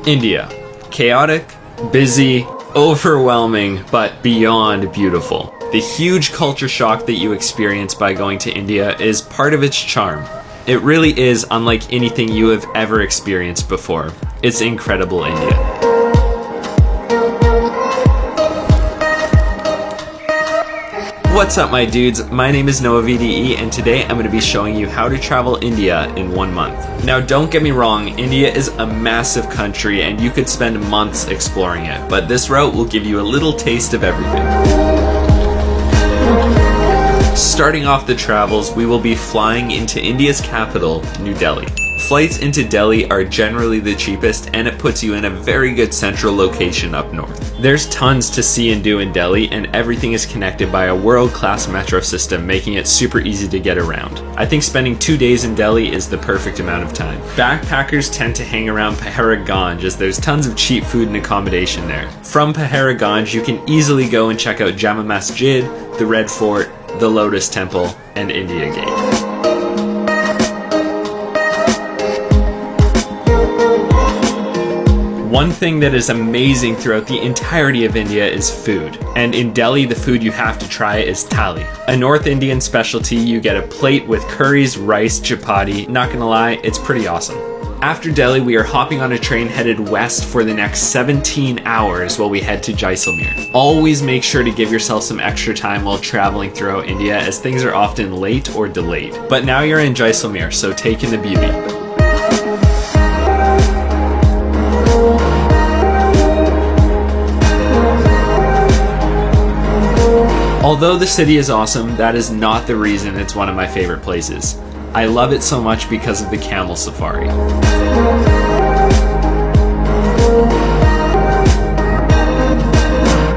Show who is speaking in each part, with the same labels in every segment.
Speaker 1: India. Chaotic, busy, overwhelming, but beyond beautiful. The huge culture shock that you experience by going to India is part of its charm. It really is unlike anything you have ever experienced before. It's incredible, India. What's up, my dudes? My name is Noah VDE, and today I'm going to be showing you how to travel India in 1 month. Now, don't get me wrong, India is a massive country and you could spend months exploring it, but this route will give you a little taste of everything. Starting off the travels, we will be flying into India's capital, New Delhi. Flights into Delhi are generally the cheapest, and it puts you in a very good central location up north. There's tons to see and do in Delhi, and everything is connected by a world-class metro system, making it super easy to get around. I think spending 2 days in Delhi is the perfect amount of time. Backpackers tend to hang around Paharganj, as there's tons of cheap food and accommodation there. From Paharganj, you can easily go and check out Jama Masjid, the Red Fort, the Lotus Temple, and India Gate. One thing that is amazing throughout the entirety of India is food. And in Delhi, the food you have to try is thali. A North Indian specialty. You get a plate with curries, rice, chapati. Not gonna lie, it's pretty awesome. After Delhi, we are hopping on a train headed west for the next 17 hours while we head to Jaisalmer. Always make sure to give yourself some extra time while traveling throughout India, as things are often late or delayed. But now you're in Jaisalmer, so take in the beauty. Although the city is awesome, that is not the reason it's one of my favorite places. I love it so much because of the camel safari.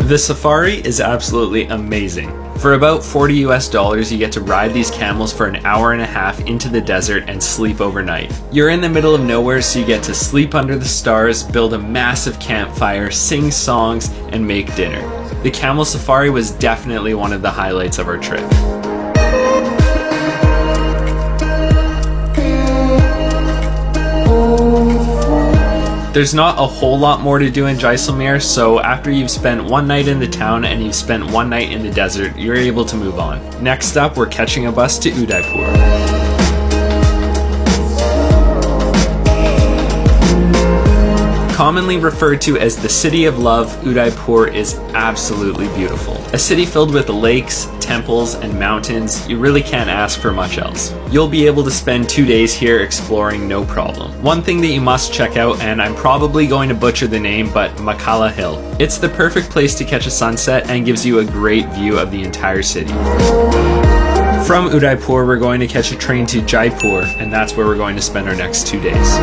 Speaker 1: The safari is absolutely amazing. For about $40 US, you get to ride these camels for an hour and a half into the desert and sleep overnight. You're in the middle of nowhere, so you get to sleep under the stars, build a massive campfire, sing songs, and make dinner. The camel safari was definitely one of the highlights of our trip. There's not a whole lot more to do in Jaisalmer, so after you've spent 1 night in the town and you've spent 1 night in the desert, you're able to move on. Next up, we're catching a bus to Udaipur. Commonly referred to as the City of Love, Udaipur is absolutely beautiful. A city filled with lakes, temples, and mountains. You really can't ask for much else. You'll be able to spend 2 days here exploring no problem. One thing that you must check out, and I'm probably going to butcher the name, but Makala Hill. It's the perfect place to catch a sunset and gives you a great view of the entire city. From Udaipur, we're going to catch a train to Jaipur, and that's where we're going to spend our next 2 days.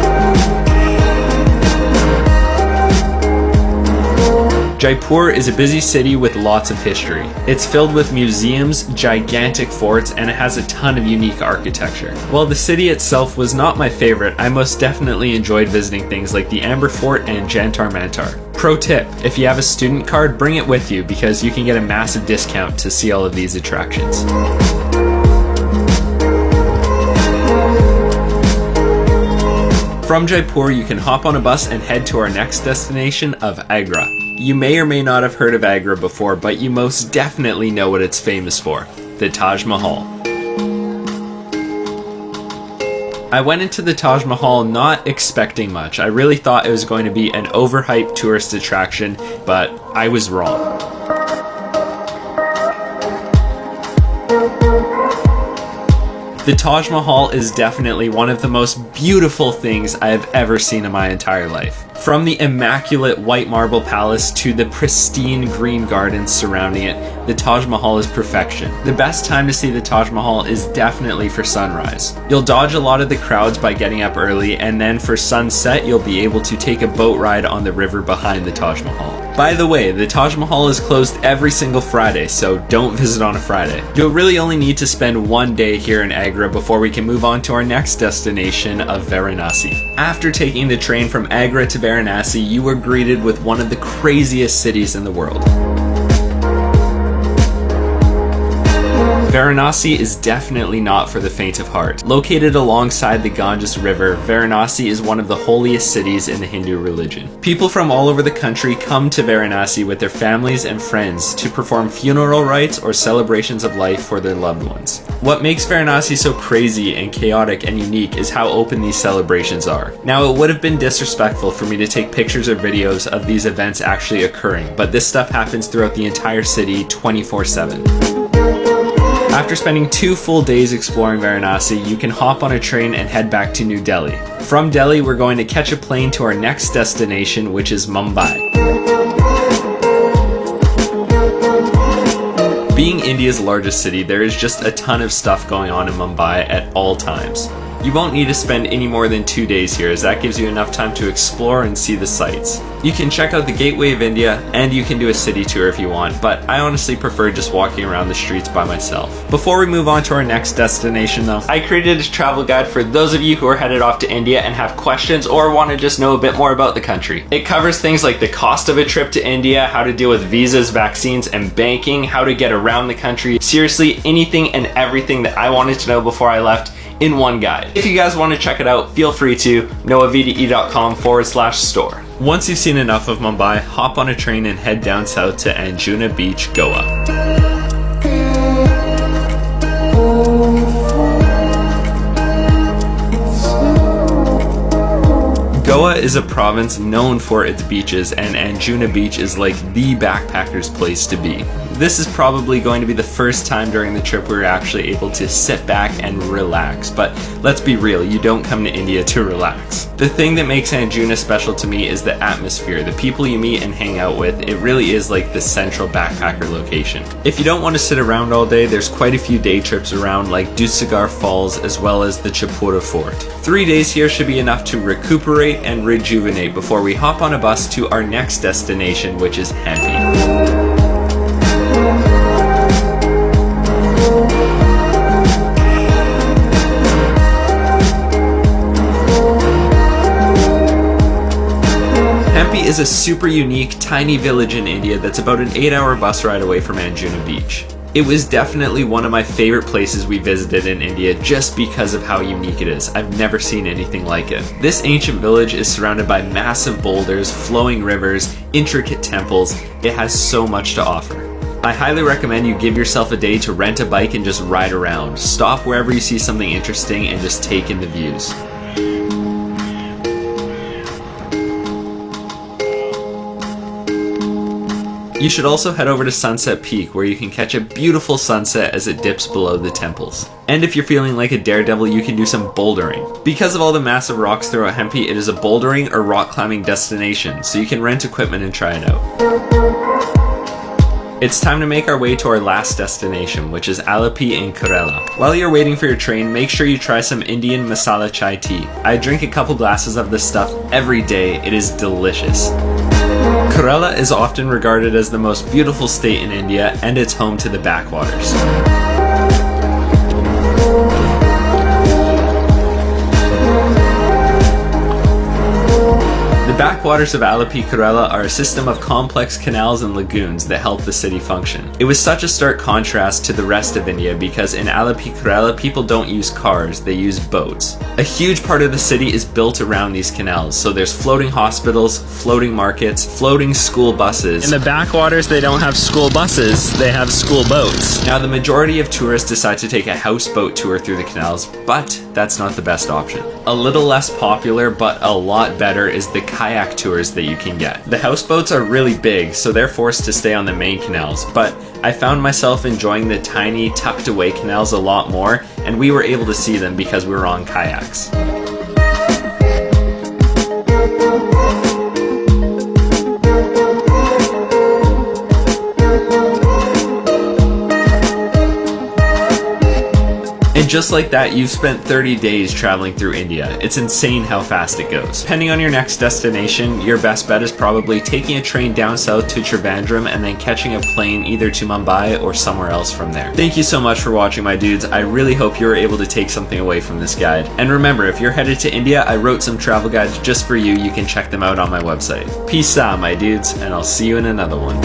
Speaker 1: Jaipur is a busy city with lots of history. It's filled with museums, gigantic forts, and it has a ton of unique architecture. While the city itself was not my favorite, I most definitely enjoyed visiting things like the Amber Fort and Jantar Mantar. Pro tip, if you have a student card, bring it with you because you can get a massive discount to see all of these attractions. From Jaipur, you can hop on a bus and head to our next destination of Agra. You may or may not have heard of Agra before, but you most definitely know what it's famous for: the Taj Mahal. I went into the Taj Mahal not expecting much. I really thought it was going to be an overhyped tourist attraction, but I was wrong. The Taj Mahal is definitely one of the most beautiful things I have ever seen in my entire life. From the immaculate white marble palace to the pristine green gardens surrounding it, the Taj Mahal is perfection. The best time to see the Taj Mahal is definitely for sunrise. You'll dodge a lot of the crowds by getting up early, and then for sunset you'll be able to take a boat ride on the river behind the Taj Mahal. By the way, the Taj Mahal is closed every single Friday, so don't visit on a Friday. You'll really only need to spend 1 day here in Agra before we can move on to our next destination of Varanasi. After taking the train from Agra to Varanasi, you were greeted with one of the craziest cities in the world. Varanasi is definitely not for the faint of heart. Located alongside the Ganges River, Varanasi is one of the holiest cities in the Hindu religion. People from all over the country come to Varanasi with their families and friends to perform funeral rites or celebrations of life for their loved ones. What makes Varanasi so crazy and chaotic and unique is how open these celebrations are. Now, it would have been disrespectful for me to take pictures or videos of these events actually occurring, but this stuff happens throughout the entire city 24/7. After spending 2 full days exploring Varanasi, you can hop on a train and head back to New Delhi. From Delhi, we're going to catch a plane to our next destination, which is Mumbai. Being India's largest city, there is just a ton of stuff going on in Mumbai at all times. You won't need to spend any more than 2 days here, as that gives you enough time to explore and see the sights. You can check out the Gateway of India, and you can do a city tour if you want, but I honestly prefer just walking around the streets by myself. Before we move on to our next destination though, I created a travel guide for those of you who are headed off to India and have questions or want to just know a bit more about the country. It covers things like the cost of a trip to India, how to deal with visas, vaccines, and banking, how to get around the country. Seriously, anything and everything that I wanted to know before I left in one guide. If you guys want to check it out, feel free to noavde.com/store. Once you've seen enough of Mumbai, hop on a train and head down south to Anjuna Beach, Goa. Goa is a province known for its beaches, and Anjuna Beach is like the backpacker's place to be. This is probably going to be the first time during the trip we're actually able to sit back and relax, but let's be real, you don't come to India to relax. The thing that makes Anjuna special to me is the atmosphere, the people you meet and hang out with. It really is like the central backpacker location. If you don't want to sit around all day, there's quite a few day trips around like Dudhsagar Falls as well as the Chapura Fort. 3 days here should be enough to recuperate and rejuvenate before we hop on a bus to our next destination, which is Hampi. Hampi is a super unique, tiny village in India that's about an 8-hour bus ride away from Anjuna Beach. It was definitely one of my favorite places we visited in India just because of how unique it is. I've never seen anything like it. This ancient village is surrounded by massive boulders, flowing rivers, intricate temples. It has so much to offer. I highly recommend you give yourself a day to rent a bike and just ride around. Stop wherever you see something interesting and just take in the views. You should also head over to Sunset Peak, where you can catch a beautiful sunset as it dips below the temples. And if you're feeling like a daredevil, you can do some bouldering. Because of all the massive rocks throughout Hampi, it is a bouldering or rock climbing destination, so you can rent equipment and try it out. It's time to make our way to our last destination, which is Alleppey in Kerala. While you're waiting for your train, make sure you try some Indian masala chai tea. I drink a couple glasses of this stuff every day. It is delicious. Kerala is often regarded as the most beautiful state in India, and it's home to the backwaters. The backwaters of Alleppey, Kerala are a system of complex canals and lagoons that help the city function. It was such a stark contrast to the rest of India because in Alleppey, Kerala, people don't use cars, they use boats. A huge part of the city is built around these canals, so there's floating hospitals, floating markets, floating school buses. In the backwaters, they don't have school buses, they have school boats. Now, the majority of tourists decide to take a houseboat tour through the canals, but that's not the best option. A little less popular, but a lot better, is the kayak tours that you can get. The houseboats are really big, so they're forced to stay on the main canals, but I found myself enjoying the tiny, tucked away canals a lot more, and we were able to see them because we were on kayaks. And just like that, you've spent 30 days traveling through India. It's insane how fast it goes. Depending on your next destination, your best bet is probably taking a train down south to Trivandrum and then catching a plane either to Mumbai or somewhere else from there. Thank you so much for watching, my dudes. I really hope you were able to take something away from this guide. And remember, if you're headed to India, I wrote some travel guides just for you. You can check them out on my website. Peace out, my dudes, and I'll see you in another one.